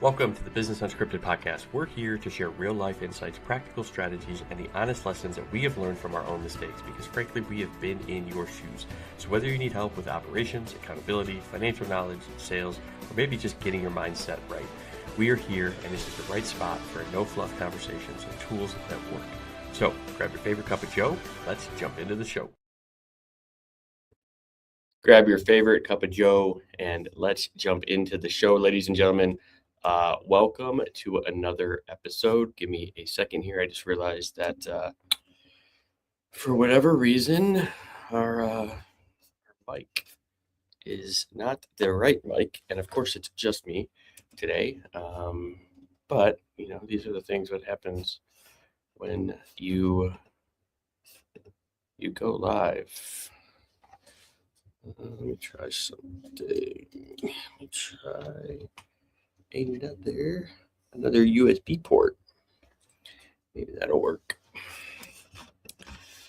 Welcome to the Business Unscripted podcast. We're here to share real-life insights, practical strategies, and the honest lessons that we have learned from our own mistakes because, frankly, we have been in your shoes. So whether you need help with operations, accountability, financial knowledge, sales, or maybe just getting your mindset right, we are here, and this is the right spot for no-fluff conversations and tools that work. So grab your favorite cup of joe. Let's jump into the show. Grab your favorite cup of joe, and let's jump into the show, ladies and gentlemen. Welcome to another episode. Give me a second here. I just realized that for whatever reason, our mic is not the right mic. And of course, it's just me today. But, you know, these are the things that happens when you go live. Let me try something. Let me try another USB port. Maybe that'll work.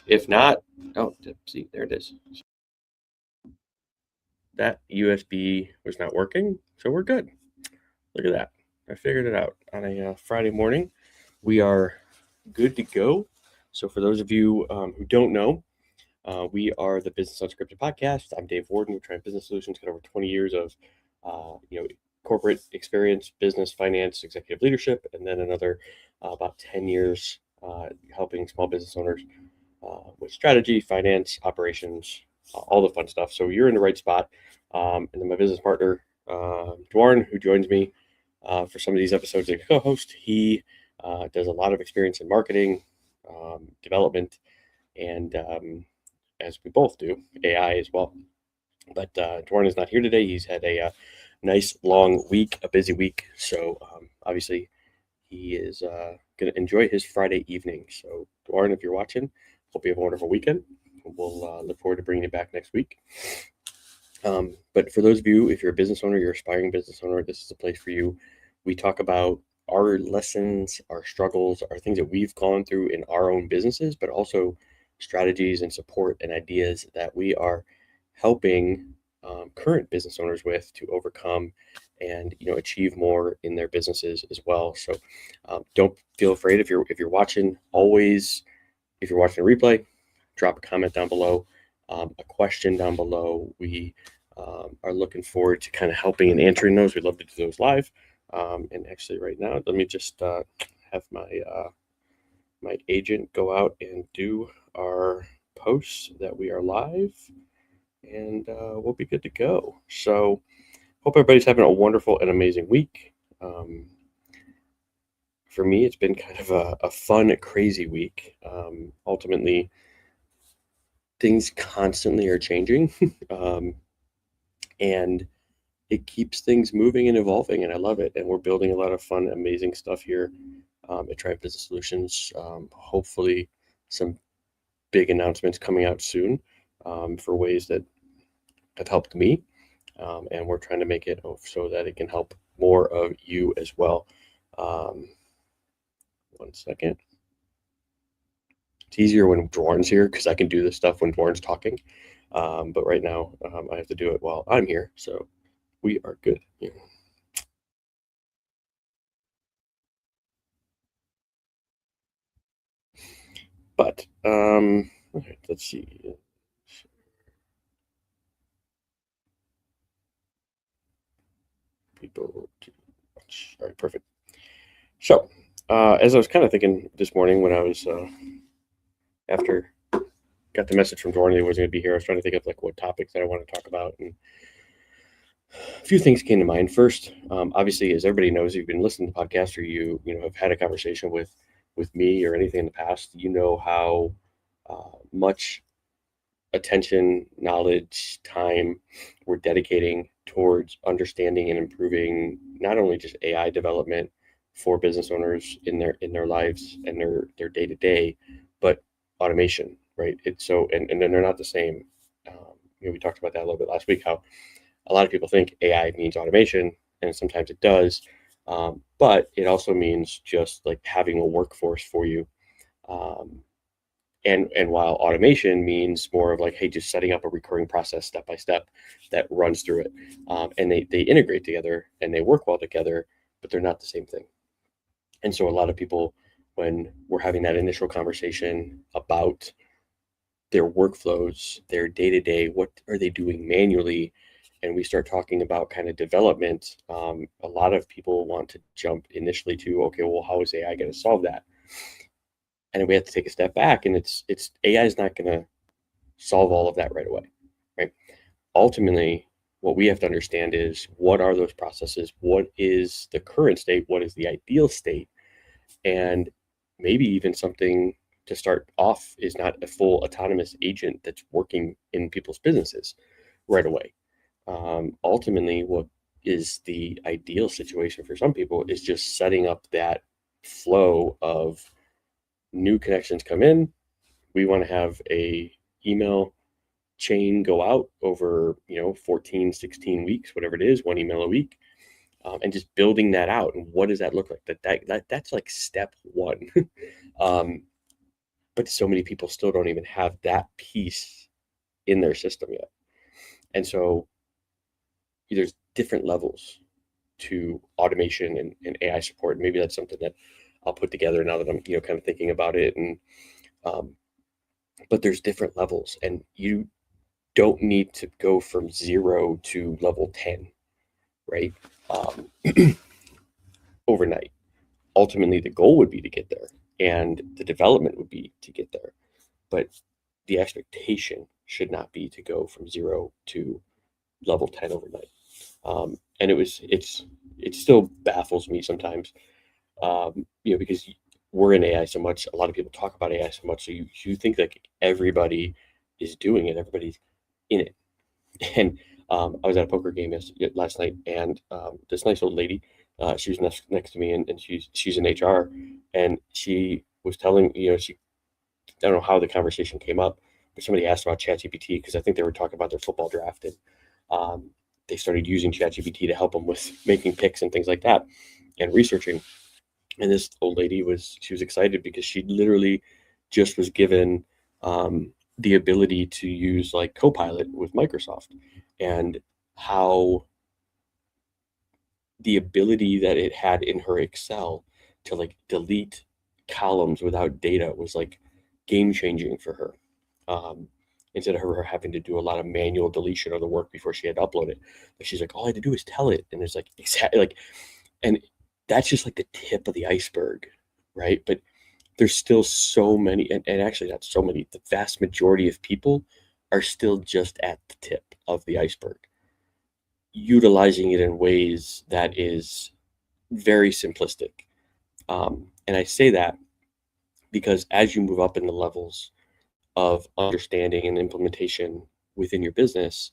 If not, oh, see, there it is. That USB was not working, so we're good. Look at that. I figured it out on a Friday morning. We are good to go. So for those of you who don't know, we are the Business Unscripted podcast. I'm Dave Warden. We're trying business solutions. Got over 20 years of corporate experience, business, finance, executive leadership, and then another about 10 years helping small business owners with strategy, finance, operations, all the fun stuff. So you're in the right spot. And then my business partner, Dwarren, who joins me for some of these episodes as a co-host, he does a lot of experience in marketing, development, and as we both do, AI as well. But Dwarren is not here today. He's had a nice long week, a busy week. So obviously he is going to enjoy his Friday evening. So Dwarren, if you're watching, hope you have a wonderful weekend. We'll look forward to bringing you back next week. But for those of you, if you're a business owner, you're an aspiring business owner, this is a place for you. We talk about our lessons, our struggles, our things that we've gone through in our own businesses, but also strategies and support and ideas that we are helping current business owners with to overcome and achieve more in their businesses as well. So don't feel afraid if you're watching. Always, if you're watching a replay, drop a comment down below, a question down below. We are looking forward to kind of helping and answering those. We'd love to do those live. And actually, right now, let me just have my agent go out and do our posts that we are live, and we'll be good to go. So hope everybody's having a wonderful and amazing week. For me, it's been kind of a fun, crazy week. Ultimately, things constantly are changing, and it keeps things moving and evolving, and I love it. And we're building a lot of fun, amazing stuff here at Triage Business Solutions. Hopefully some big announcements coming out soon for ways that have helped me. And we're trying to make it so that it can help more of you as well. 1 second. It's easier when Dwarren's here because I can do this stuff when Dwarren's talking. But right now I have to do it while I'm here. So we are good here. But okay, let's see. People to watch. All right, perfect. So as I was kind of thinking this morning when I was after got the message from Dwarren he wasn't going to be here, I was trying to think of like what topics that I want to talk about, and a few things came to mind. First, obviously, as everybody knows, if you've been listening to the podcast or you have had a conversation with me or anything in the past, you know how much attention, knowledge, time we're dedicating towards understanding and improving not only just AI development for business owners in their lives and their day-to-day, but automation, right? It's so and then they're not the same. We talked about that a little bit last week, how a lot of people think AI means automation, and sometimes it does, but it also means just like having a workforce for you. And while automation means more of like, hey, just setting up a recurring process step by step that runs through it, and they integrate together and they work well together. but they're not the same thing. And so a lot of people, when we're having that initial conversation about their workflows, their day-to-day, what are they doing manually, and we start talking about kind of development, a lot of people want to jump initially to, okay, well, how is AI going to solve that? And we have to take a step back, and it's AI is not going to solve all of that right away, right? Ultimately, what we have to understand is, what are those processes? What is the current state? What is the ideal state? And maybe even something to start off is not a full autonomous agent that's working in people's businesses right away. Ultimately, what is the ideal situation for some people is just setting up that flow of new connections come in. We want to have a email chain go out over 14, 16 weeks, whatever it is, one email a week, and just building that out. And what does that look like? That's like step one. But so many people still don't even have that piece in their system yet. And so there's different levels to automation and AI support. Maybe that's something that I'll put together now that I'm kind of thinking about it. And but there's different levels, and you don't need to go from 0 to level 10, right? Overnight. Ultimately, the goal would be to get there, and the development would be to get there. But the expectation should not be to go from 0 to level 10 overnight. And it still baffles me sometimes, because we're in AI so much. A lot of people talk about AI so much, so you think like everybody is doing it, everybody's in it. And I was at a poker game last night, and this nice old lady, she was next to me, and she's in HR, and she was telling, I don't know how the conversation came up, but somebody asked about ChatGPT, because I think they were talking about their football draft, and they started using ChatGPT to help them with making picks and things like that, and researching. And this old lady was excited because she literally just was given the ability to use like Copilot with Microsoft, and how the ability that it had in her Excel to like delete columns without data was like game changing for her. Instead of her having to do a lot of manual deletion of the work before she had to upload it, but she's like, all I had to do is tell it, and it's like exactly like, and that's just like the tip of the iceberg, right? But there's still so many, and actually not so many, the vast majority of people are still just at the tip of the iceberg, utilizing it in ways that is very simplistic. And I say that because as you move up in the levels of understanding and implementation within your business,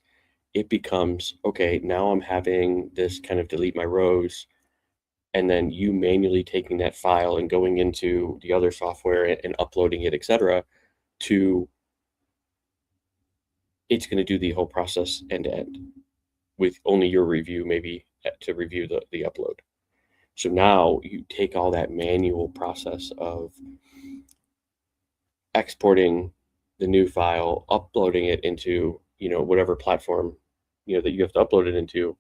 it becomes, okay, now I'm having this kind of delete my rows, and then you manually taking that file and going into the other software and uploading it, etc., to it's going to do the whole process end to end with only your review, maybe to review the upload. So now you take all that manual process of exporting the new file, uploading it into, whatever platform, that you have to upload it into.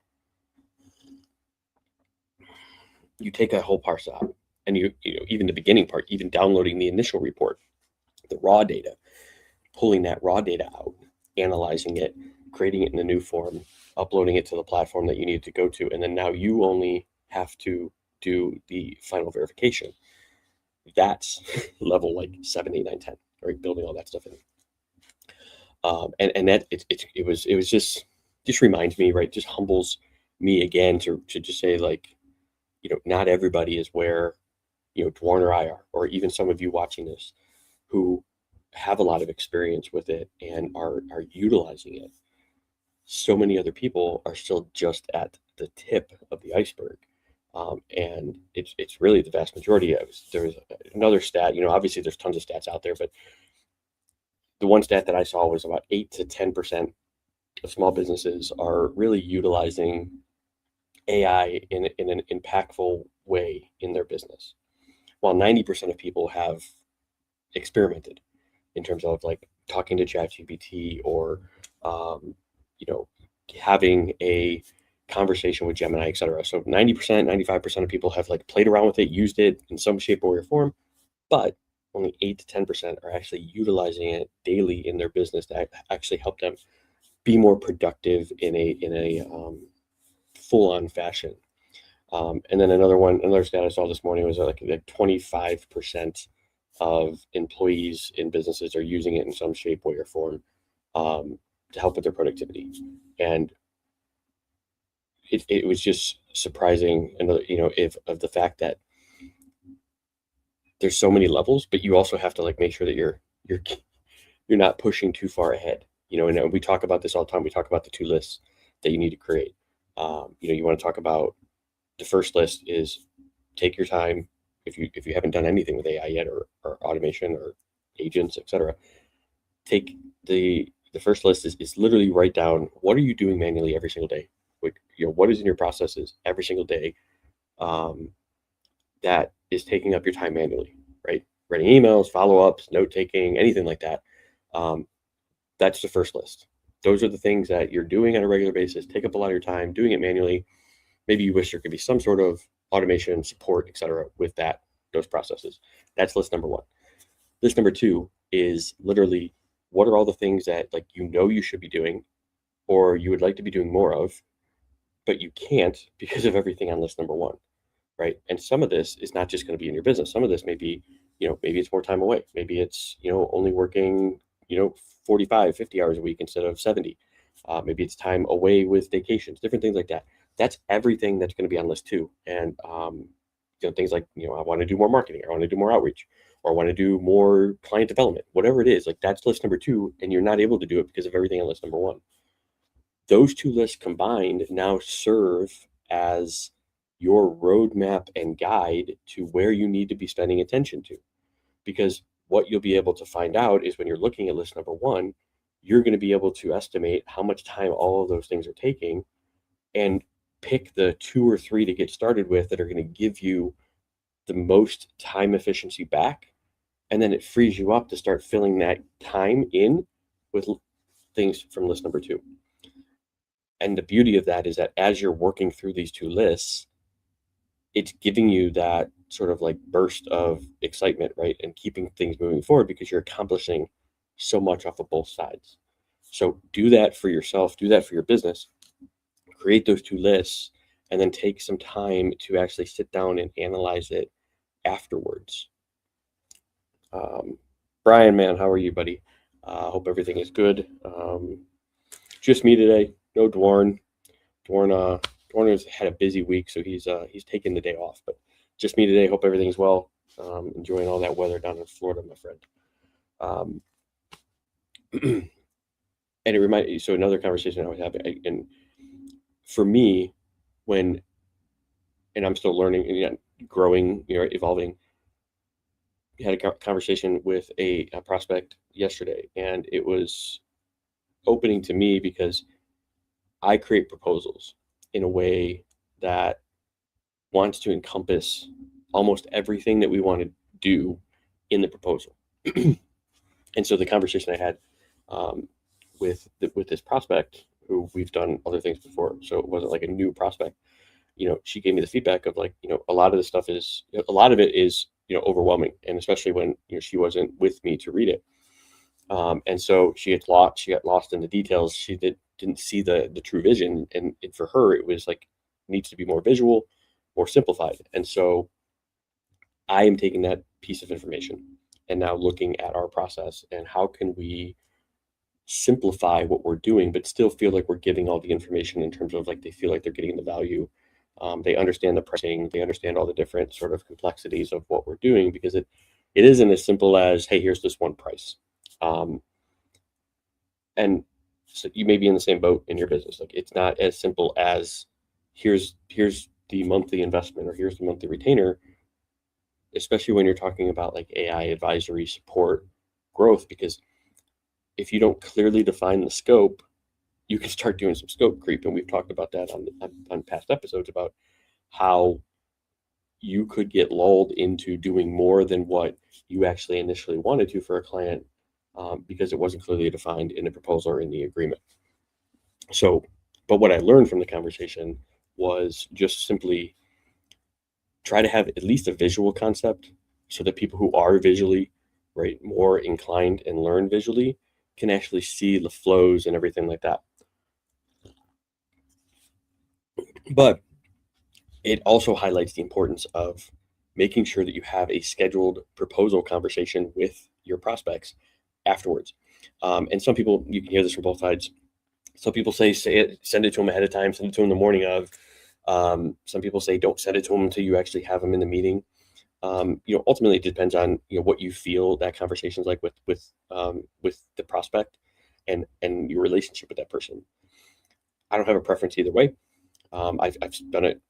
You take that whole parse out, and even the beginning part, even downloading the initial report, the raw data, pulling that raw data out, analyzing it, creating it in a new form, uploading it to the platform that you need to go to, and then now you only have to do the final verification. That's level like 7, 8, 9, 10, right? Building all that stuff in. And that it was just reminds me, right? Just humbles me again to just say, like, not everybody is where, Dwarn or I are, or even some of you watching this who have a lot of experience with it and are utilizing it. So many other people are still just at the tip of the iceberg. And it's really the vast majority. There was another stat, obviously there's tons of stats out there, but the one stat that I saw was about 8 to 10% of small businesses are really utilizing AI in an impactful way in their business, while 90% of people have experimented in terms of like talking to ChatGPT or, having a conversation with Gemini, etc. So 90%, 95% of people have like played around with it, used it in some shape or form, but only 8 to 10% are actually utilizing it daily in their business to actually help them be more productive in a full-on fashion. And then another stat I saw this morning was like 25% of employees in businesses are using it in some shape, way, or form to help with their productivity. And it was just surprising, and of the fact that there's so many levels, but you also have to like make sure that you're not pushing too far ahead. And we talk about this all the time. We talk about the 2 lists that you need to create. You want to talk about the first list is take your time. If you haven't done anything with AI yet, or automation or agents, etc., take the first list is literally write down what are you doing manually every single day. Like, what is in your processes every single day that is taking up your time manually, right? Writing emails, follow-ups, note-taking, anything like that. That's the first list. Those are the things that you're doing on a regular basis, take up a lot of your time, doing it manually. Maybe you wish there could be some sort of automation, support, etc. with those processes. That's list number 1. List number 2 is literally what are all the things that like you should be doing, or you would like to be doing more of, but you can't because of everything on list number 1, right? And some of this is not just going to be in your business. Some of this may be, maybe it's more time away. Maybe it's, only working, 45, 50 hours a week instead of 70. Maybe it's time away with vacations, different things like that. That's everything that's going to be on list 2. And, things like, I want to do more marketing, I want to do more outreach, or I want to do more client development, whatever it is, like that's list number 2, and you're not able to do it because of everything on list number 1. Those 2 lists combined now serve as your roadmap and guide to where you need to be spending attention to. Because what you'll be able to find out is when you're looking at list number 1, you're going to be able to estimate how much time all of those things are taking and pick the 2 or 3 to get started with that are going to give you the most time efficiency back. And then it frees you up to start filling that time in with things from list number 2. And the beauty of that is that as you're working through these 2 lists, it's giving you that sort of like burst of excitement, right? And keeping things moving forward because you're accomplishing so much off of both sides. So do that for yourself, do that for your business, create those 2 lists, and then take some time to actually sit down and analyze it afterwards. Brian, man, how are you, buddy? Hope everything is good. Just me today. No Dwarn. Dwarn has had a busy week, so he's taking the day off. But just me today. Hope everything's well. Enjoying all that weather down in Florida, my friend. And it reminded me. So another conversation I was having, and for me, and I'm still learning and growing, evolving. Had a conversation with a prospect yesterday, and it was opening to me because I create proposals in a way that wants to encompass almost everything that we want to do in the proposal. And so the conversation I had with this prospect, who we've done other things before, so it wasn't like a new prospect. She gave me the feedback of like, a lot of it is overwhelming, and especially when she wasn't with me to read it. And so she got lost in the details. She didn't see the true vision, and for her it was like needs to be more visual, more simplified. And so I am taking that piece of information and now looking at our process and how can we simplify what we're doing but still feel like we're giving all the information in terms of like they feel like they're getting the value. They understand the pricing, they understand all the different sort of complexities of what we're doing, because it isn't as simple as, hey, here's this one price. And so you may be in the same boat in your business. Like it's not as simple as here's the monthly investment or here's the monthly retainer, especially when you're talking about like AI advisory support growth, because if you don't clearly define the scope, you can start doing some scope creep. And we've talked about that on past episodes about how you could get lulled into doing more than what you actually initially wanted to for a client because it wasn't clearly defined in the proposal or in the agreement. So But what I learned from the conversation was just simply try to have at least a visual concept so that people who are visually, right, more inclined and learn visually can actually see the flows and everything like that. But it also highlights the importance of making sure that you have a scheduled proposal conversation with your prospects afterwards. And some people, you can hear this from both sides. Some people say it, send it to them ahead of time, send it to them the morning of. Some people say don't send it to them until you actually have them in the meeting. Ultimately it depends on what you feel that conversation is like with the prospect and your relationship with that person. I don't have a preference either way. I've done it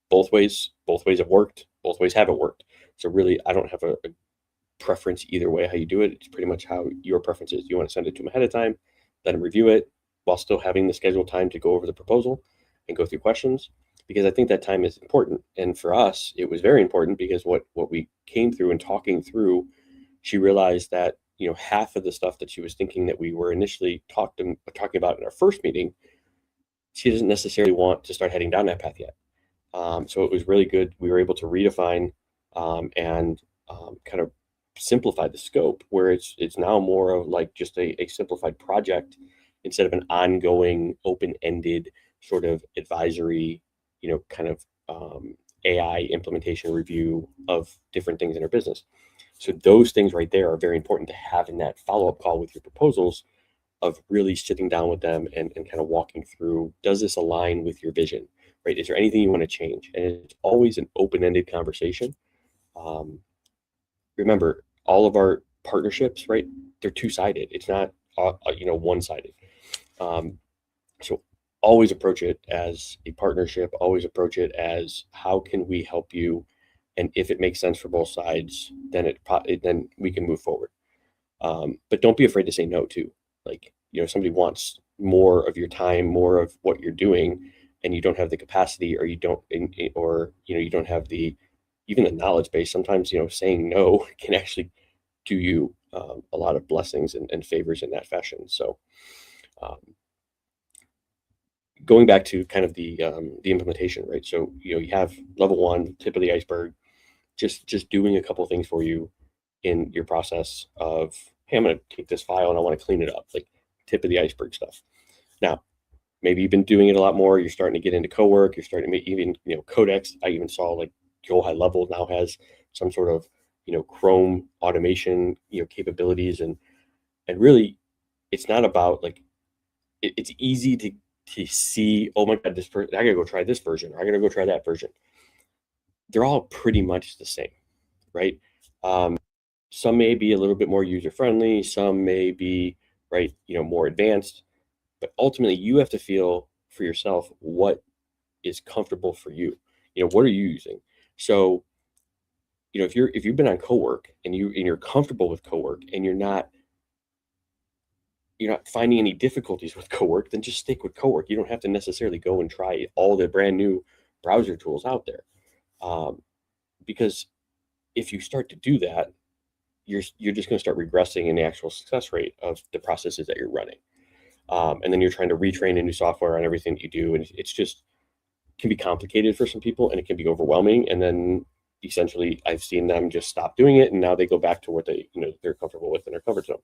both ways. Both ways have worked. Both ways haven't worked. So really, I don't have a preference either way how you do it. It's pretty much how your preference is. You want to send it to them ahead of time, let them review it while still having the scheduled time to go over the proposal and go through questions, because I think that time is important. And for us, it was very important because what we came through and talking through, she realized that half of the stuff that she was thinking that we were initially talking about in our first meeting, she doesn't necessarily want to start heading down that path yet. So it was really good. We were able to redefine and kind of simplify the scope, where it's now more of like just a simplified project instead of an ongoing open-ended sort of advisory, kind of AI implementation review of different things in our business. So those things right there are very important to have in that follow-up call with your proposals, of really sitting down with them and kind of walking through, does this align with your vision, right? Is there anything you want to change? And it's always an open-ended conversation. Remember, all of our partnerships, right? They're two-sided. It's not, one-sided. So always approach it as a partnership. Always approach it as, how can we help you? And if it makes sense for both sides, then then we can move forward. But don't be afraid to say no too. Like, somebody wants more of your time, more of what you're doing, and you don't have the capacity, or you don't have even the knowledge base. Sometimes, saying no can actually do you a lot of blessings and favors in that fashion. So going back to kind of the implementation, right? So, you have level one, tip of the iceberg, just doing a couple of things for you in your process of, hey, I'm going to take this file and I want to clean it up, like tip of the iceberg stuff. Now, maybe you've been doing it a lot more. You're starting to get into co-work. You're starting to make even, Codex. I even saw like Go High Level now has some sort of, Chrome automation, capabilities. And really, it's not about like, it's easy to see, oh my God, this person, I got to go try this version. Or I got to go try that version. They're all pretty much the same, right? Some may be a little bit more user-friendly, some may be, right, more advanced, but ultimately you have to feel for yourself what is comfortable for you. What are you using? So, if you've been on co-work and you're comfortable with co-work and you're not finding any difficulties with co-work, then just stick with co-work. You don't have to necessarily go and try all the brand new browser tools out there. Because if you start to do that, you're just going to start regressing in the actual success rate of the processes that you're running. And then you're trying to retrain a new software on everything that you do. And it's just can be complicated for some people, and it can be overwhelming. And then essentially I've seen them just stop doing it. And now they go back to what they're comfortable with in their comfort zone.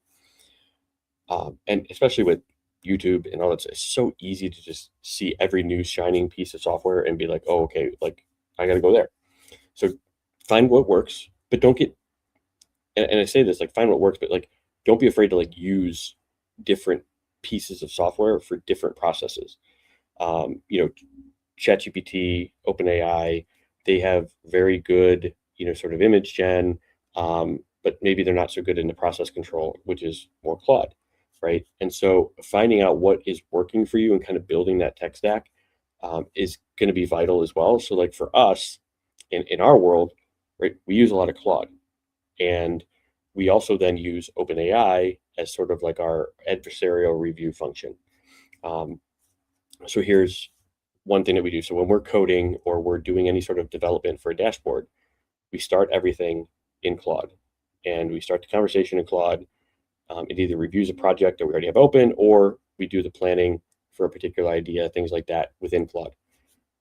And especially with YouTube and all that, it's so easy to just see every new shining piece of software and be like, oh, okay, like I got to go there. So find what works, but don't get, and I say this, like, find what works, but like, don't be afraid to like use different pieces of software for different processes. ChatGPT, OpenAI, they have very good, sort of image gen, but maybe they're not so good in the process control, which is more Claude, right? And so finding out what is working for you and kind of building that tech stack is going to be vital as well. So like for us in our world, right, we use a lot of Claude, and we also then use OpenAI as sort of like our adversarial review function. So here's one thing that we do. So when we're coding or we're doing any sort of development for a dashboard, we start everything in Claude, and we start the conversation in Claude. It either reviews a project that we already have open, or we do the planning for a particular idea, things like that within Claude.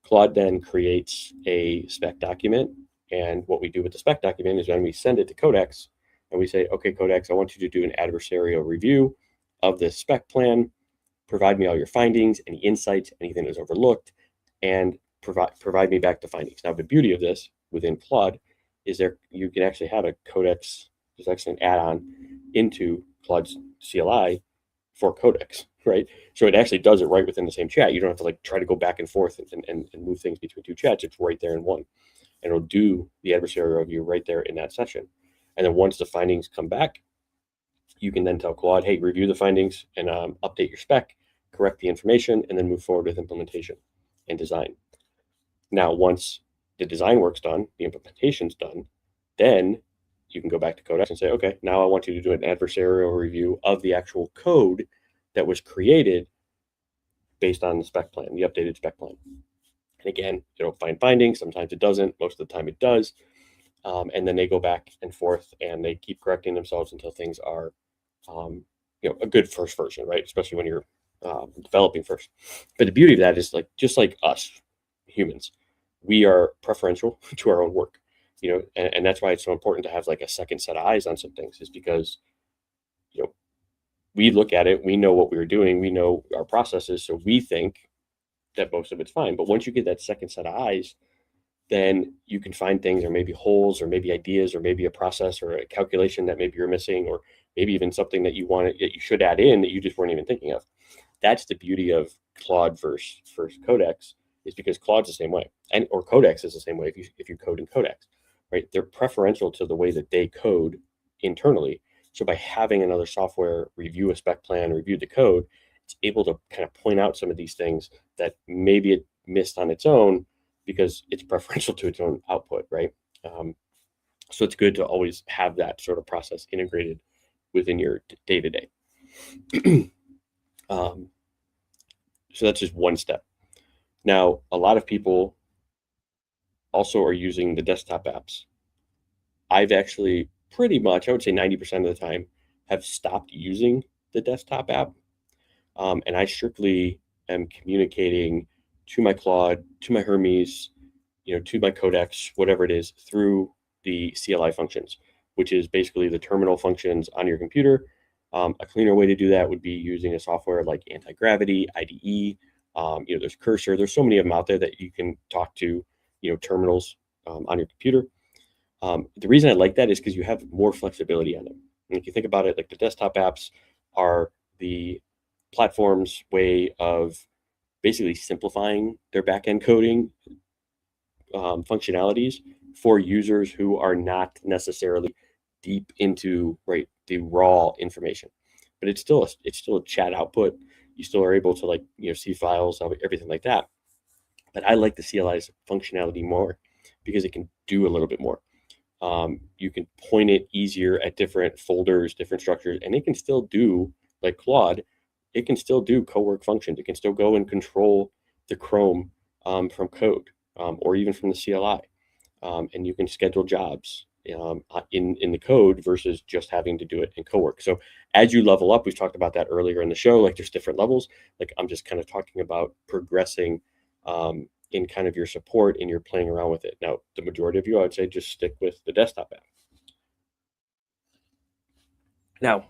Claude then creates a spec document. And what we do with the spec document is then we send it to Codex and we say, okay, Codex, I want you to do an adversarial review of this spec plan, provide me all your findings, any insights, anything that's overlooked, and provide me back the findings. Now, the beauty of this within Claude is you can actually have a Codex, there's actually an add-on into Claude's CLI for Codex, right? So it actually does it right within the same chat. You don't have to like try to go back and forth and move things between two chats. It's right there in one. And it'll do the adversarial review right there in that session. And then once the findings come back, you can then tell Claude, hey, review the findings and update your spec, correct the information, and then move forward with implementation and design. Now, once the design work's done, the implementation's done, then you can go back to Codex and say, okay, now I want you to do an adversarial review of the actual code that was created based on the spec plan, the updated spec plan. And again, it'll find findings. Sometimes it doesn't. Most of the time it does. And then they go back and forth and they keep correcting themselves until things are, a good first version, right? Especially when you're developing first. But the beauty of that is just like us humans, we are preferential to our own work, and that's why it's so important to have like a second set of eyes on some things, is because, we look at it, we know what we were doing, we know our processes, so we think that most of it's fine. But once you get that second set of eyes, then you can find things, or maybe holes, or maybe ideas, or maybe a process or a calculation that maybe you're missing, or maybe even something that you should add in that you just weren't even thinking of. That's the beauty of Claude versus Codex, is because Claude's the same way, or Codex is the same way if you code in Codex, right? They're preferential to the way that they code internally. So by having another software review a spec plan, review the code, it's able to kind of point out some of these things that maybe it missed on its own because it's preferential to its own output, right? So it's good to always have that sort of process integrated within your day-to-day. So that's just one step. Now, a lot of people also are using the desktop apps. I've actually pretty much, I would say 90% of the time, have stopped using the desktop app. And I strictly am communicating to my Claude, to my Hermes, to my Codex, whatever it is, through the CLI functions, which is basically the terminal functions on your computer. A cleaner way to do that would be using a software like Anti-Gravity, IDE. There's Cursor. There's so many of them out there that you can talk to, terminals on your computer. The reason I like that is because you have more flexibility on them. And if you think about it, like the desktop apps are the platform's way of basically simplifying their backend coding functionalities for users who are not necessarily deep into the raw information. But it's still a chat output. You still are able to see files, everything like that. But I like the CLI's functionality more because it can do a little bit more. You can point it easier at different folders, different structures, and it can still do, like Claude, it can still do co-work functions. It can still go and control the Chrome from code or even from the CLI. And you can schedule jobs in the code versus just having to do it in co-work. So as you level up, we've talked about that earlier in the show, there's different levels. I'm just kind of talking about progressing in kind of your support and you're playing around with it. Now, the majority of you, I would say, just stick with the desktop app. Now,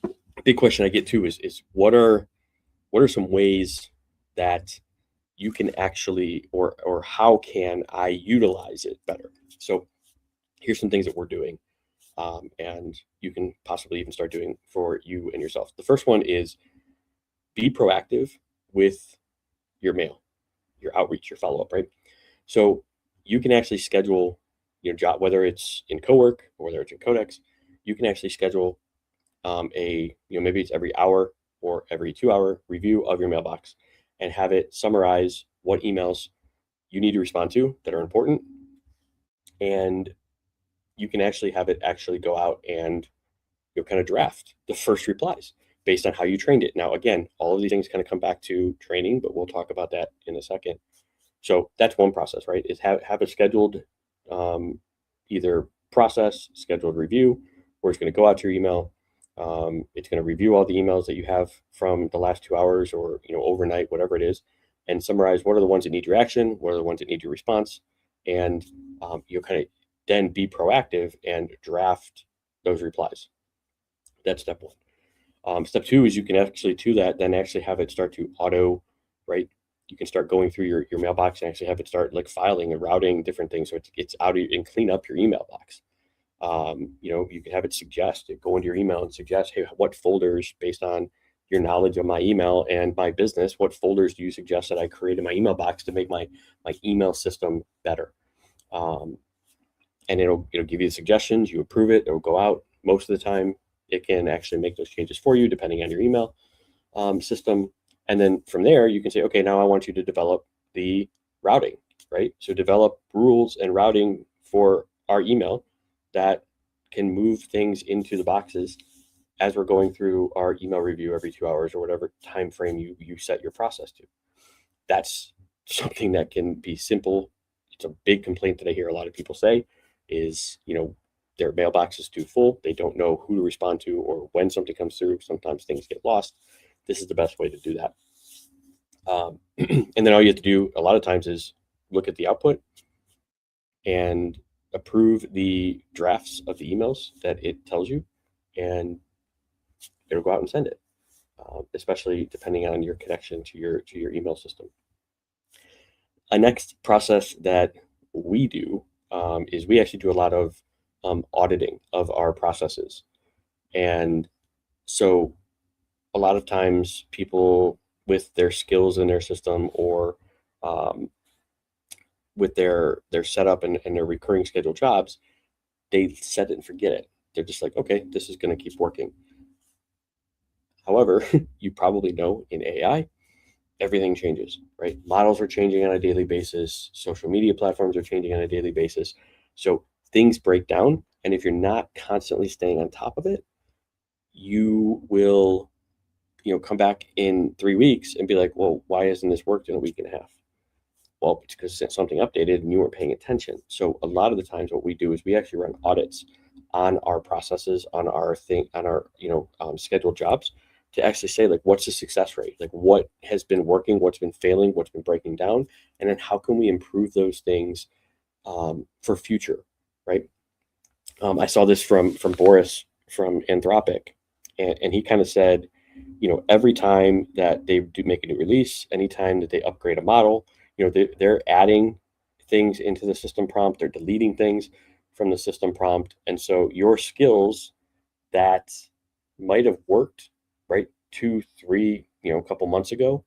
a big question I get too is what are some ways that you can actually, or how can I utilize it better? So here's some things that we're doing, and you can possibly even start doing for you and yourself. The first one is be proactive with your mail, your outreach, your follow-up, right? So you can actually schedule your job, whether it's in Cowork or whether it's in Codex, you can actually schedule maybe it's every hour or every 2-hour review of your mailbox and have it summarize what emails you need to respond to that are important. And you can actually have it actually go out and kind of draft the first replies based on how you trained it. Now, again, all of these things kind of come back to training, but we'll talk about that in a second. So that's one process, right? Is have a scheduled either process, scheduled review, where it's going to go out to your email. It's going to review all the emails that you have from the last 2 hours or overnight, whatever it is, and summarize what are the ones that need your action, what are the ones that need your response, and you'll kind of then be proactive and draft those replies. That's step one. Step two is you can actually to that then actually have it start to auto, right? You can start going through your mailbox and actually have it start like filing and routing different things so it's out and clean up your email box. You can have it suggest, go into your email and suggest, hey, what folders, based on your knowledge of my email and my business, what folders do you suggest that I create in my email box to make my email system better? And it'll give you the suggestions, you approve it, it'll go out. Most of the time, it can actually make those changes for you depending on your email system. And then from there, you can say, okay, now I want you to develop the routing, right? So develop rules and routing for our email that can move things into the boxes as we're going through our email review every 2 hours or whatever time frame you set your process to. That's something that can be simple. It's a big complaint that I hear a lot of people say is, their mailbox is too full. They don't know who to respond to or when something comes through. Sometimes things get lost. This is the best way to do that. And then all you have to do a lot of times is look at the output and approve the drafts of the emails that it tells you, and it'll go out and send it, especially depending on your connection to your email system. A next process that we do is we actually do a lot of auditing of our processes. And so a lot of times people with their skills in their system or with their setup and their recurring scheduled jobs, they set it and forget it. They're just like, okay, this is going to keep working. However, you probably know in AI, everything changes, right? Models are changing on a daily basis. Social media platforms are changing on a daily basis. So things break down. And if you're not constantly staying on top of it, you will, come back in 3 weeks and be like, well, why hasn't this worked in a week and a half? Well, it's because something updated and you weren't paying attention. So a lot of the times what we do is we actually run audits on our processes, on our scheduled jobs, to actually say, like, what's the success rate? Like, what has been working, what's been failing, what's been breaking down, and then how can we improve those things for future, right? I saw this from Boris from Anthropic, and he kind of said, every time that they do make a new release, anytime that they upgrade a model, they're adding things into the system prompt, they're deleting things from the system prompt, and so your skills that might have worked, right, 2, 3, a couple months ago,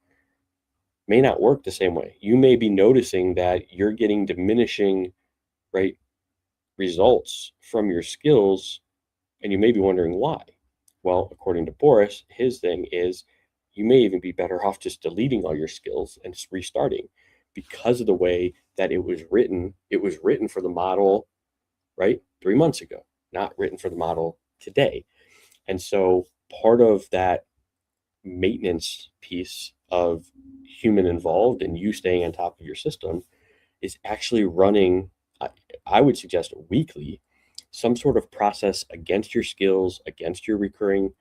may not work the same way. You may be noticing that you're getting diminishing, right, results from your skills, and you may be wondering why. Well, according to Boris, his thing is you may even be better off just deleting all your skills and just restarting, because of the way that it was written. It was written for the model, right, 3 months ago, not written for the model today. And so part of that maintenance piece of human involved and you staying on top of your system is actually running, I would suggest weekly, some sort of process against your skills, against your recurring,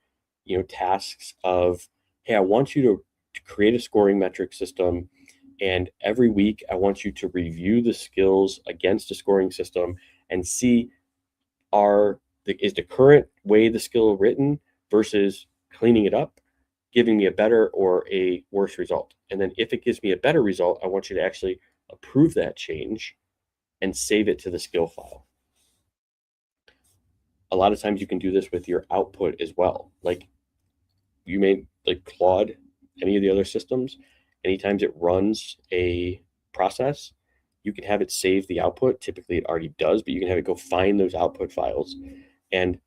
tasks of, hey, I want you to create a scoring metric system. And every week I want you to review the skills against a scoring system and see, is the current way the skill written versus cleaning it up giving me a better or a worse result? And then if it gives me a better result, I want you to actually approve that change and save it to the skill file. A lot of times you can do this with your output as well. Like you may, like Claude, any of the other systems, anytime it runs a process, you can have it save the output. Typically it already does, but you can have it go find those output files and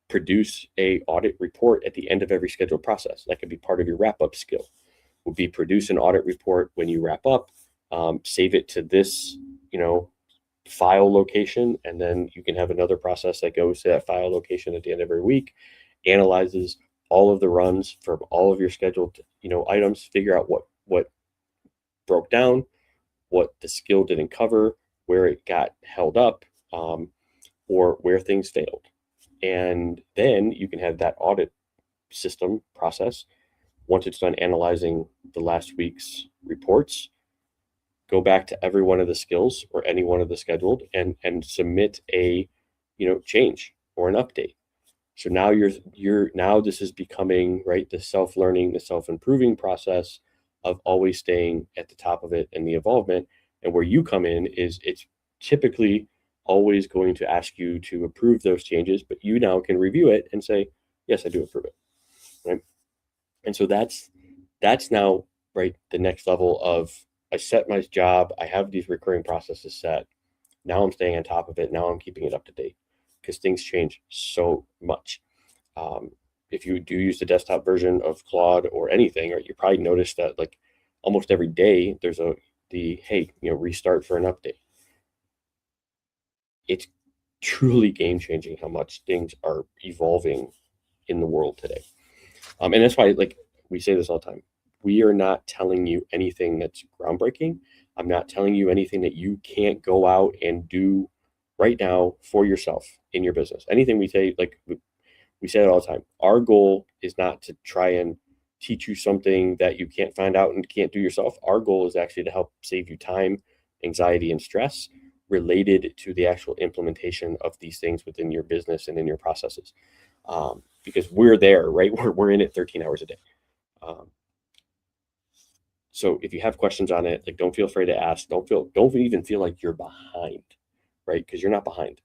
produce a audit report at the end of every scheduled process. That could be part of your wrap up skill. Would be produce an audit report when you wrap up, save it to this, file location, and then you can have another process that goes to that file location at the end of every week, analyzes all of the runs from all of your scheduled, items, figure out what broke down, what the skill didn't cover, where it got held up, or where things failed. And then you can have that audit system process. Once it's done analyzing the last week's reports, go back to every one of the skills or any one of the scheduled and submit a change or an update. So now now this is becoming, right, the self-learning, the self-improving process of always staying at the top of it and the involvement. And where you come in is it's typically always going to ask you to approve those changes, but you now can review it and say, yes, I do approve it, right? And so that's now, right, the next level of, I set my job, I have these recurring processes set. Now I'm staying on top of it. Now I'm keeping it up to date because things change so much. If you do use the desktop version of Claude or anything, or you probably noticed that like almost every day there's hey, restart for an update. It's truly game changing how much things are evolving in the world today. And that's why, like, we say this all the time. We are not telling you anything that's groundbreaking. I'm not telling you anything that you can't go out and do right now for yourself in your business. Anything we say, like we say it all the time. Our goal is not to try and teach you something that you can't find out and can't do yourself. Our goal is actually to help save you time, anxiety, and stress related to the actual implementation of these things within your business and in your processes. Because we're there, right? We're in it 13 hours a day. So if you have questions on it, like, don't feel afraid to ask. Don't even feel like you're behind, right? Because you're not behind.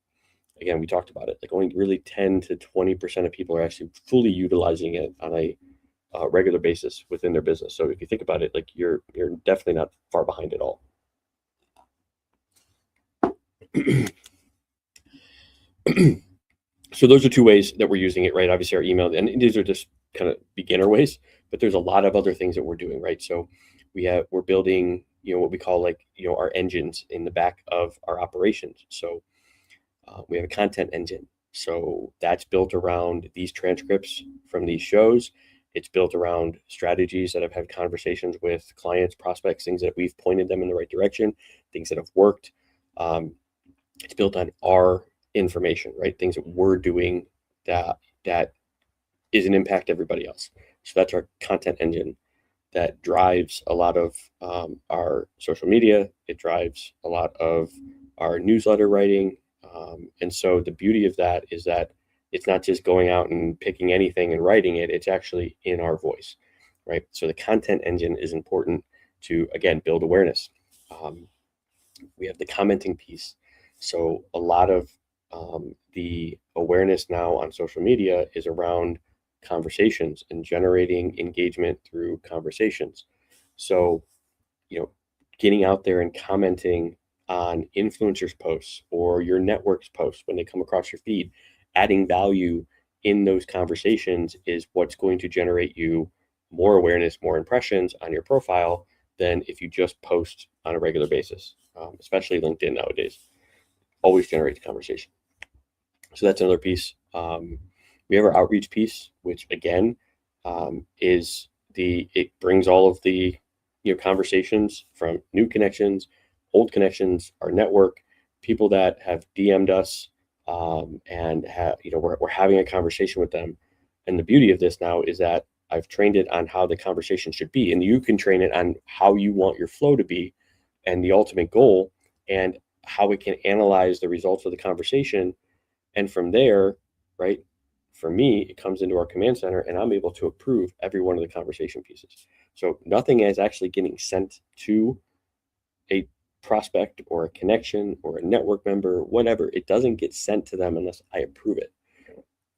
Again, we talked about it. Like, only really 10 to 20% of people are actually fully utilizing it on a regular basis within their business. So if you think about it, like, you're definitely not far behind at all. So those are two ways that we're using it, right? Obviously our email, and these are just kind of beginner ways, but there's a lot of other things that we're doing, right? So we're building, what we call, like, our engines in the back of our operations. So we have a content engine. So that's built around these transcripts from these shows. It's built around strategies that I've had conversations with clients, prospects, things that we've pointed them in the right direction, things that have worked. It's built on our information, right? Things that we're doing that is an impact everybody else. So that's our content engine that drives a lot of our social media. It drives a lot of our newsletter writing. And so the beauty of that is that it's not just going out and picking anything and writing it. It's actually in our voice, right? So the content engine is important to, again, build awareness. We have the commenting piece. So a lot of the awareness now on social media is around conversations and generating engagement through conversations. So, getting out there and commenting on influencers' posts or your network's posts when they come across your feed, adding value in those conversations is what's going to generate you more awareness, more impressions on your profile than if you just post on a regular basis, especially LinkedIn nowadays. Always generates conversation. So that's another piece. We have our outreach piece, which again it brings all of the conversations from new connections, old connections, our network, people that have DM'd us, and have we're having a conversation with them. And the beauty of this now is that I've trained it on how the conversation should be, and you can train it on how you want your flow to be, and the ultimate goal, and how it can analyze the results of the conversation. And from there, right, for me, it comes into our command center and I'm able to approve every one of the conversation pieces. So nothing is actually getting sent to a prospect or a connection or a network member, whatever. It doesn't get sent to them unless I approve it.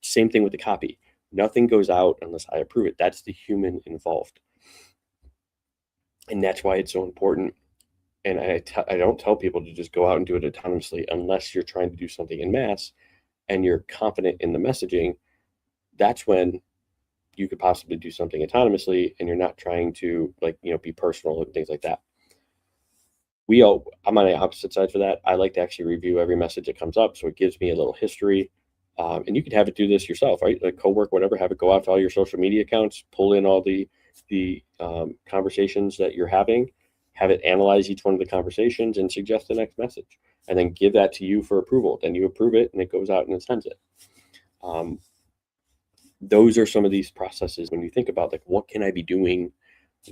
Same thing with the copy. Nothing goes out unless I approve it. That's the human involved. And that's why it's so important. And I don't tell people to just go out and do it autonomously unless you're trying to do something in mass and you're confident in the messaging. That's when you could possibly do something autonomously and you're not trying to be personal and things like that. I'm on the opposite side for that. I like to actually review every message that comes up. So it gives me a little history. And you can have it do this yourself, right? Like co-work, whatever, have it go out to all your social media accounts, pull in all the conversations that you're having, have it analyze each one of the conversations and suggest the next message, and then give that to you for approval. Then you approve it and it goes out and it sends it. Those are some of these processes when you think about like, what can I be doing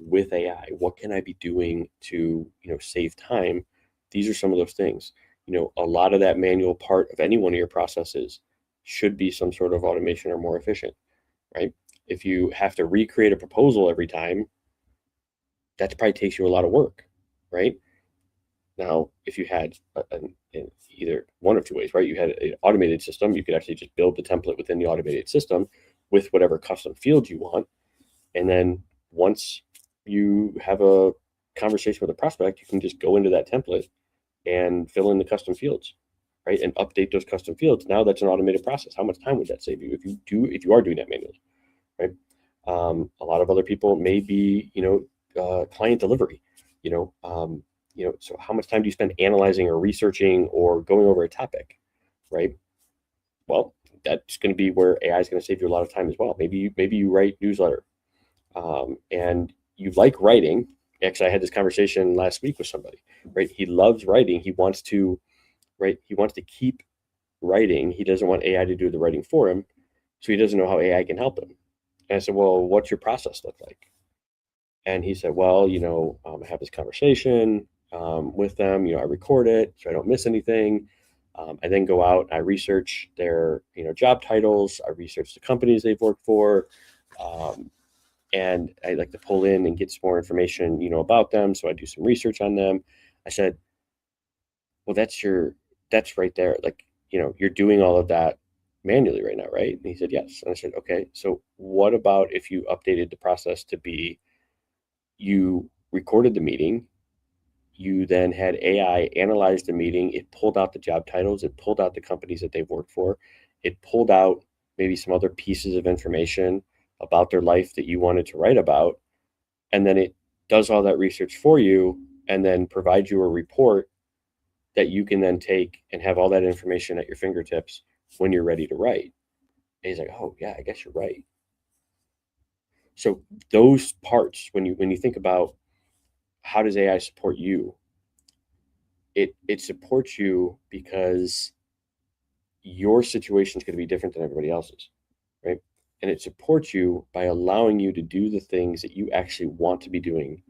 with AI? What can I be doing to, save time? These are some of those things. A lot of that manual part of any one of your processes should be some sort of automation or more efficient, right? If you have to recreate a proposal every time, that probably takes you a lot of work, right? Now, if you had either one of two ways, right? You had an automated system, you could actually just build the template within the automated system with whatever custom fields you want. And then once you have a conversation with a prospect, you can just go into that template and fill in the custom fields, right? And update those custom fields. Now that's an automated process. How much time would that save you if you are doing that manually, right? A lot of other people may be, client delivery, so how much time do you spend analyzing or researching or going over a topic, right? Well, that's going to be where AI is going to save you a lot of time as well. Maybe you write newsletter, and you like writing. Actually, I had this conversation last week with somebody, right? He loves writing. He wants to, right? He wants to keep writing. He doesn't want AI to do the writing for him, so he doesn't know how AI can help him. And I said, well, what's your process look like? And he said, well, I have this conversation with them. I record it so I don't miss anything. I then go out, I research their, job titles. I research the companies they've worked for. And I like to pull in and get some more information, about them. So I do some research on them. I said, well, that's right there. Like, you're doing all of that manually right now, right? And he said, yes. And I said, okay, so what about if you updated the process to be, you recorded the meeting, you then had AI analyze the meeting, it pulled out the job titles, it pulled out the companies that they've worked for, it pulled out maybe some other pieces of information about their life that you wanted to write about, and then it does all that research for you and then provides you a report that you can then take and have all that information at your fingertips when you're ready to write. And he's like, oh yeah, I guess you're right. So those parts, when you think about how does AI support you, it supports you because your situation is going to be different than everybody else's, right? And it supports you by allowing you to do the things that you actually want to be doing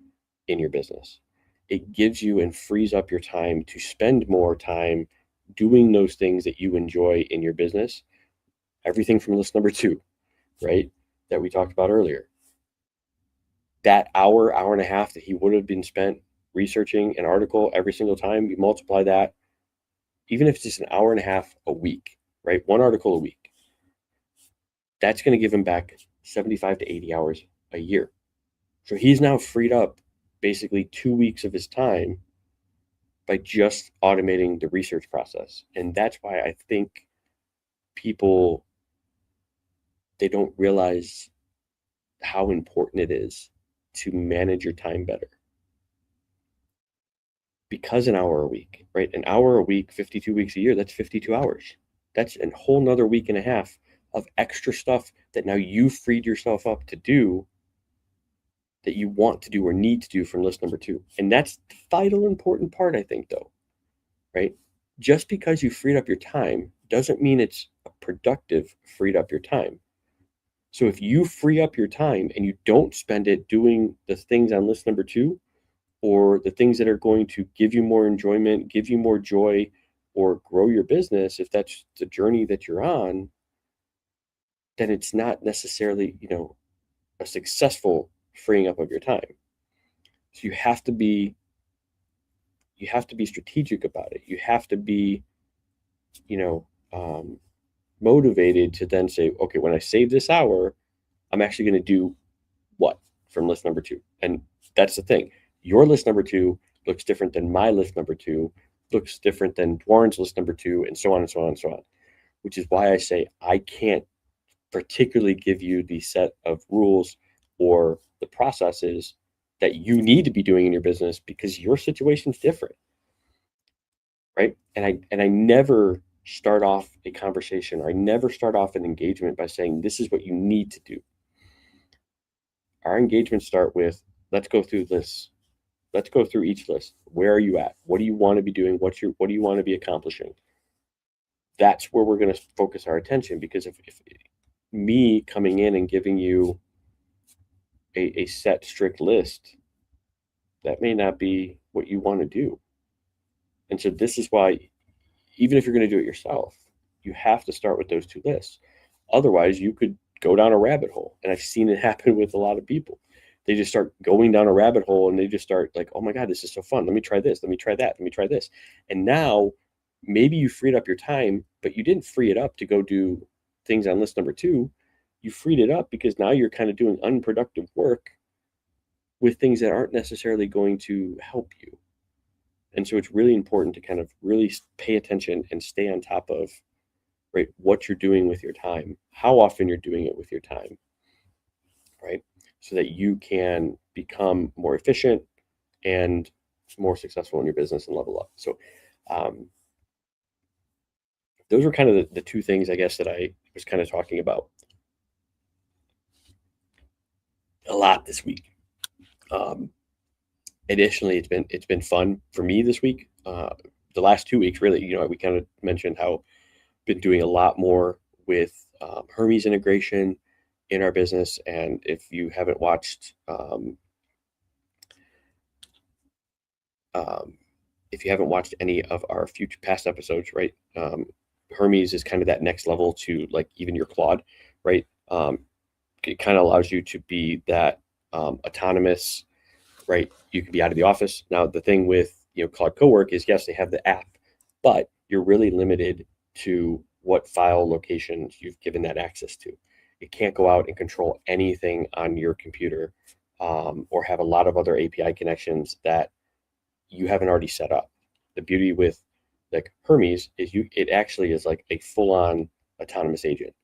in your business. It gives you and frees up your time to spend more time doing those things that you enjoy in your business. Everything from list number 2, right, that we talked about earlier. That hour and a half that he would have been spent researching an article every single time, you multiply that, even if it's just an hour and a half a week, right? One article a week, that's going to give him back 75 to 80 hours a year. So he's now freed up basically 2 weeks of his time by just automating the research process. And that's why I think people, they don't realize how important it is to manage your time better. Because an hour a week, right? An hour a week, 52 weeks a year, that's 52 hours. That's a whole nother week and a half of extra stuff that now you freed yourself up to do that you want to do or need to do from list number 2. And that's the vital important part, I think, though, right? Just because you freed up your time doesn't mean it's a productive freed up your time. So if you free up your time and you don't spend it doing the things on list number 2, or the things that are going to give you more enjoyment, give you more joy, or grow your business, if that's the journey that you're on, then it's not necessarily, a successful freeing up of your time. So you have to be strategic about it. You have to be, motivated to then say, okay, when I save this hour, I'm actually going to do what from list number 2. And that's the thing. Your list number 2 looks different than my list number 2, looks different than Warren's list number 2, and so on and so on and so on. Which is why I say I can't particularly give you the set of rules or the processes that you need to be doing in your business because your situation's different, right? And I never start off a conversation, or I never start off an engagement by saying this is what you need to do. Our engagements start with, let's go through this. Let's go through each list. Where are you at? What do you want to be doing? What do you want to be accomplishing? that's where we're going to focus our attention, because if me coming in and giving you a set strict list, that may not be what you want to do. And so this is why, even if you're going to do it yourself, you have to start with those two lists. Otherwise, you could go down a rabbit hole. And I've seen it happen with a lot of people. They just start going down a rabbit hole and they just start like, oh my God, this is so fun. Let me try this. Let me try that. Let me try this. And now maybe you freed up your time, but you didn't free it up to go do things on list number 2. You freed it up because now you're kind of doing unproductive work with things that aren't necessarily going to help you. And so it's really important to kind of really pay attention and stay on top of, right, what you're doing with your time, how often you're doing it with your time, right? So that you can become more efficient and more successful in your business and level up. So those were kind of the 2 things, I guess, that I was kind of talking about a lot this week. Additionally, it's been fun for me this week. The last 2 weeks, really, we kind of mentioned how been doing a lot more with Hermes integration in our business. And if you haven't watched any of our past episodes, right? Hermes is kind of that next level to like even your Claude, right? It kind of allows you to be that autonomous, right? You can be out of the office. Now, the thing with Claude-to-Codex is, yes, they have the app, but you're really limited to what file locations you've given that access to. It can't go out and control anything on your computer, or have a lot of other API connections that you haven't already set up. The beauty with like Hermes is it actually is like a full-on autonomous agent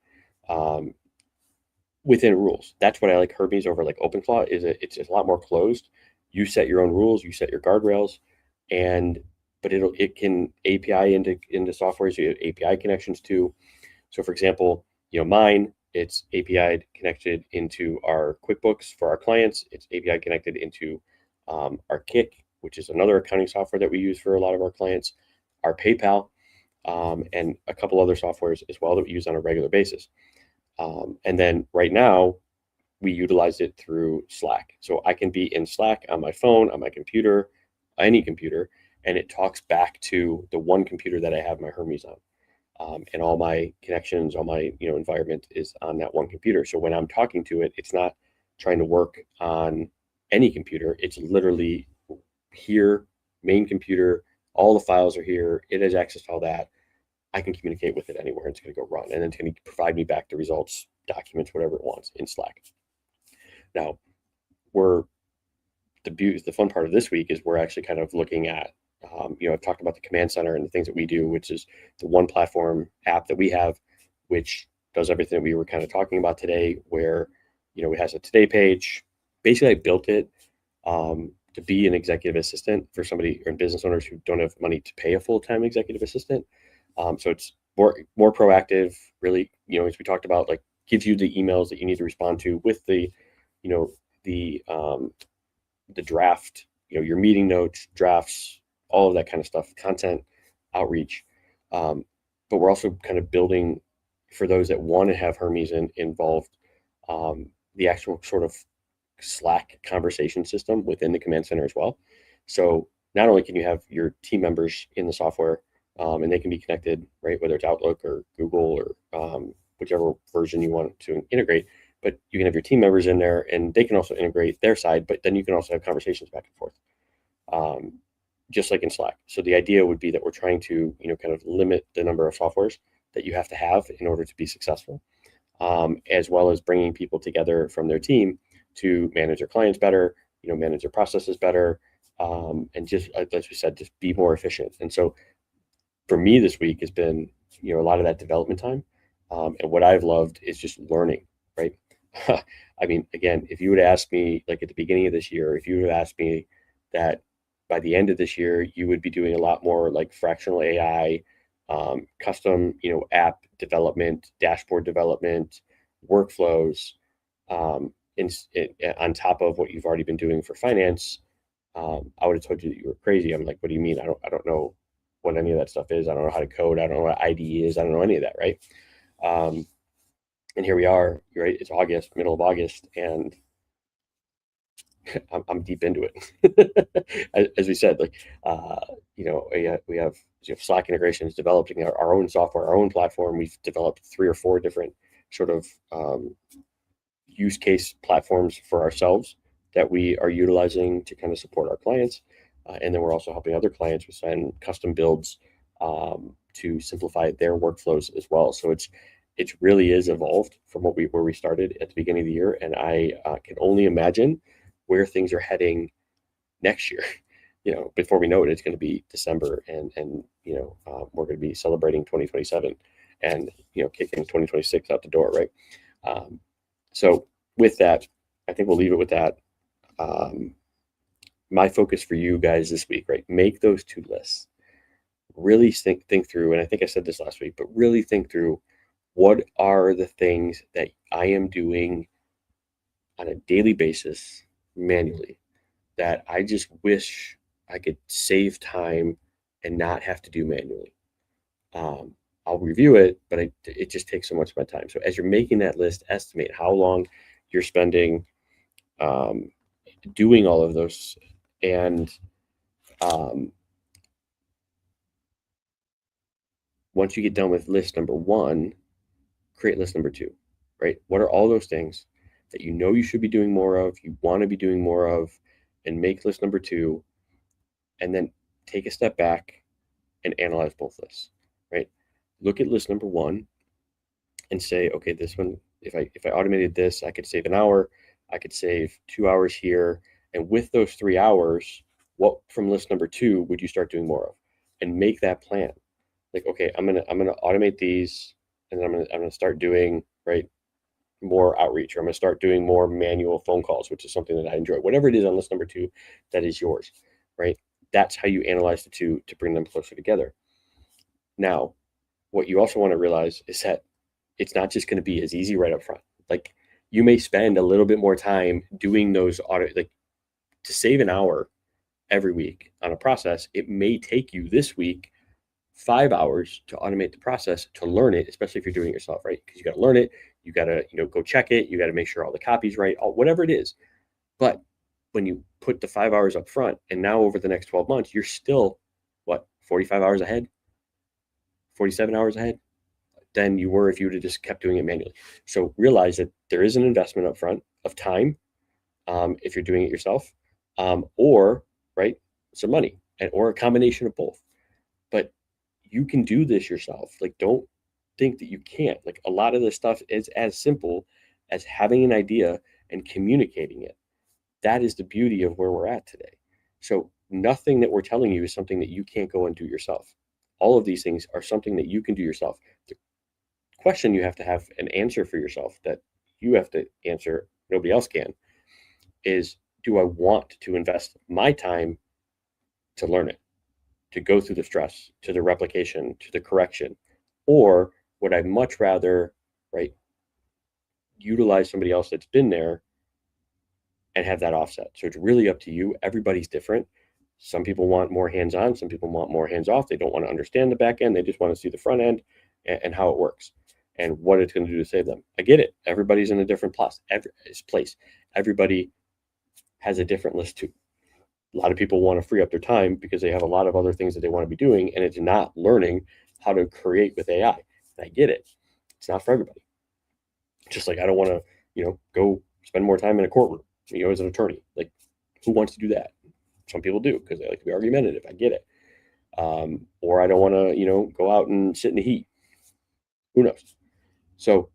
within rules. That's what I like Hermes over like OpenClaw is it's a lot more closed. You set your own rules, you set your guardrails, but it can API into software. So you have API connections too. So for example, mine, it's API connected into our QuickBooks for our clients. It's API connected into our Kick, which is another accounting software that we use for a lot of our clients, our PayPal, and a couple other softwares as well that we use on a regular basis. And then right now, we utilize it through Slack. So I can be in Slack on my phone, on my computer, any computer, and it talks back to the one computer that I have my Hermes on. And all my connections, all my environment is on that one computer. So when I'm talking to it, it's not trying to work on any computer. It's literally here, main computer, all the files are here. It has access to all that. I can communicate with it anywhere. It's going to go run, and then it's going to provide me back the results, documents, whatever it wants in Slack. Now, the fun part of this week is we're actually kind of looking at, I've talked about the command center and the things that we do, which is the one platform app that we have, which does everything that we were kind of talking about today, where, it has a today page. Basically, I built it to be an executive assistant for somebody or business owners who don't have money to pay a full-time executive assistant. So it's more proactive, really, as we talked about, like gives you the emails that you need to respond to with the draft, your meeting notes, drafts, all of that kind of stuff, content, outreach. But we're also kind of building, for those that want to have Hermes involved, the actual sort of Slack conversation system within the command center as well. So not only can you have your team members in the software, and they can be connected, right, whether it's Outlook or Google or whichever version you want to integrate, but you can have your team members in there and they can also integrate their side, but then you can also have conversations back and forth, just like in Slack. So the idea would be that we're trying to, kind of limit the number of softwares that you have to have in order to be successful, as well as bringing people together from their team to manage their clients better, manage their processes better, and just, as we said, just be more efficient. And so for me this week has been, a lot of that development time. And what I've loved is just learning, right? I mean, again, if you would ask me like at the beginning of this year, if you would have asked me that by the end of this year, you would be doing a lot more like fractional AI, custom, app development, dashboard development, workflows, on top of what you've already been doing for finance, I would have told you that you were crazy. I'm like, what do you mean? I don't know what any of that stuff is. I don't know how to code. I don't know what ID is. I don't know any of that, right? And here we are, right? It's August, middle of August, and I'm deep into it. As we said, like, we have Slack integrations, developing our own software, our own platform. We've developed 3 or 4 different sort of use case platforms for ourselves that we are utilizing to kind of support our clients. And then we're also helping other clients with some custom builds to simplify their workflows as well. So it really is evolved from where we started at the beginning of the year. And I can only imagine where things are heading next year. Before we know it, it's going to be December, and we're going to be celebrating 2027 and kicking 2026 out the door, right? So with that, I think we'll leave it with that. My focus for you guys this week, right? Make those 2 lists. Really think through, and I think I said this last week, but really think through, what are the things that I am doing on a daily basis manually that I just wish I could save time and not have to do manually. I'll review it, but it just takes so much of my time. So as you're making that list, estimate how long you're spending doing all of those. And once you get done with list number 1, create list number 2, right? What are all those things that you should be doing more of, you want to be doing more of, and make list number 2, and then take a step back and analyze both lists, right? Look at list number 1 and say, okay, this one, if I automated this, I could save an hour, I could save 2 hours here, and with those 3 hours, what from list number 2 would you start doing more of? And make that plan. Like, okay, I'm gonna automate these, and then I'm gonna start doing, right, more outreach, or I'm gonna start doing more manual phone calls, which is something that I enjoy. Whatever it is on list number 2, that is yours, right? That's how you analyze the 2 to bring them closer together. Now, what you also want to realize is that it's not just going to be as easy right up front. Like, you may spend a little bit more time doing those audit, like, to save an hour every week on a process. It may take you this week 5 hours to automate the process, to learn it, especially if you're doing it yourself, right? Because you got to learn it, you got to go check it, you got to make sure all the copy's right, whatever it is. But when you put the 5 hours up front, and now over the next 12 months, you're still 45 hours ahead, 47 hours ahead than you were if you would have just kept doing it manually. So realize that there is an investment up front of time if you're doing it yourself, or right, some money, or a combination of both. But you can do this yourself. Like, don't think that you can't. Like, a lot of this stuff is as simple as having an idea and communicating it. That is the beauty of where we're at today. So nothing that we're telling you is something that you can't go and do yourself. All of these things are something that you can do yourself. The question you have to have an answer for yourself, that you have to answer, nobody else can, is, do I want to invest my time to learn it, to go through the stress, to the replication, to the correction? Or would I much rather, right, utilize somebody else that's been there and have that offset? So it's really up to you. Everybody's different. Some people want more hands-on, some people want more hands-off. They don't want to understand the back end, they just want to see the front end and how it works and what it's going to do to save them. I get it. Everybody's in a different place. Everybody has a different list too. A lot of people want to free up their time because they have a lot of other things that they want to be doing, and it's not learning how to create with AI. And I get it. It's not for everybody. Just like I don't want to, go spend more time in a courtroom, as an attorney. Like, who wants to do that? Some people do because they like to be argumentative. I get it. Or I don't want to, go out and sit in the heat. Who knows? So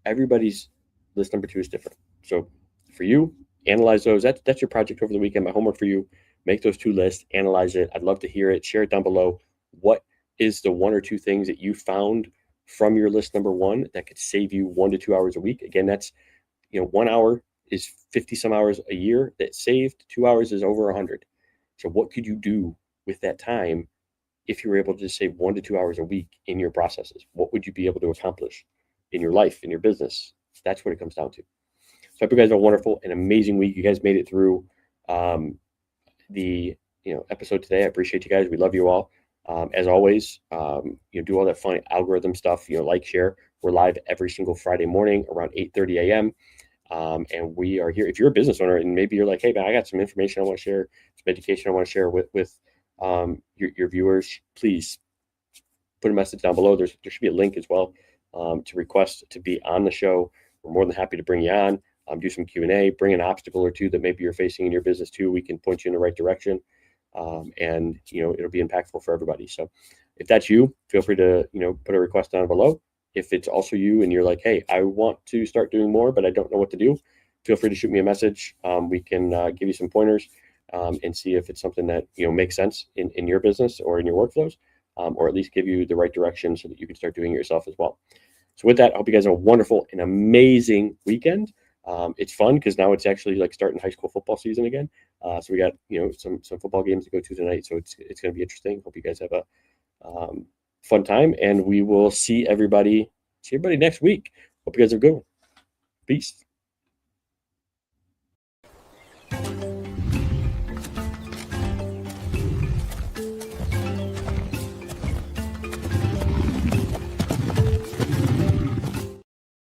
everybody's list number 2 is different. So for you, analyze those. That's your project over the weekend. My homework for you: make those 2 lists, analyze it. I'd love to hear it. Share it down below. What is the 1 or 2 things that you found from your list number 1 that could save you 1 to 2 hours a week? Again, that's 1 hour is 50 some hours a year that saved. 2 hours is over 100. So what could you do with that time if you were able to just save 1 to 2 hours a week in your processes? What would you be able to accomplish in your life, in your business? That's what it comes down to. So I hope you guys have a wonderful and amazing week. You guys made it through the episode today. I appreciate you guys. We love you all. As always, do all that fun algorithm stuff, like, share. We're live every single Friday morning around 8:30 a.m. And we are here. If you're a business owner and maybe you're like, hey, man, I got some information I want to share, some education I want to share with your viewers, please put a message down below. There should be a link as well to request to be on the show. We're more than happy to bring you on, do some Q&A, bring an obstacle or two that maybe you're facing in your business too. We can point you in the right direction, and it'll be impactful for everybody. So if that's you, feel free to put a request down below. If it's also you and you're like, hey, I want to start doing more, but I don't know what to do, feel free to shoot me a message. We can give you some pointers and see if it's something that makes sense in your business or in your workflows, or at least give you the right direction so that you can start doing it yourself as well. So with that, I hope you guys have a wonderful and amazing weekend. It's fun because now it's actually like starting high school football season again. So we got some football games to go to tonight. So it's going to be interesting. Hope you guys have a fun time, and we will see everybody next week. Hope you guys are good. Peace.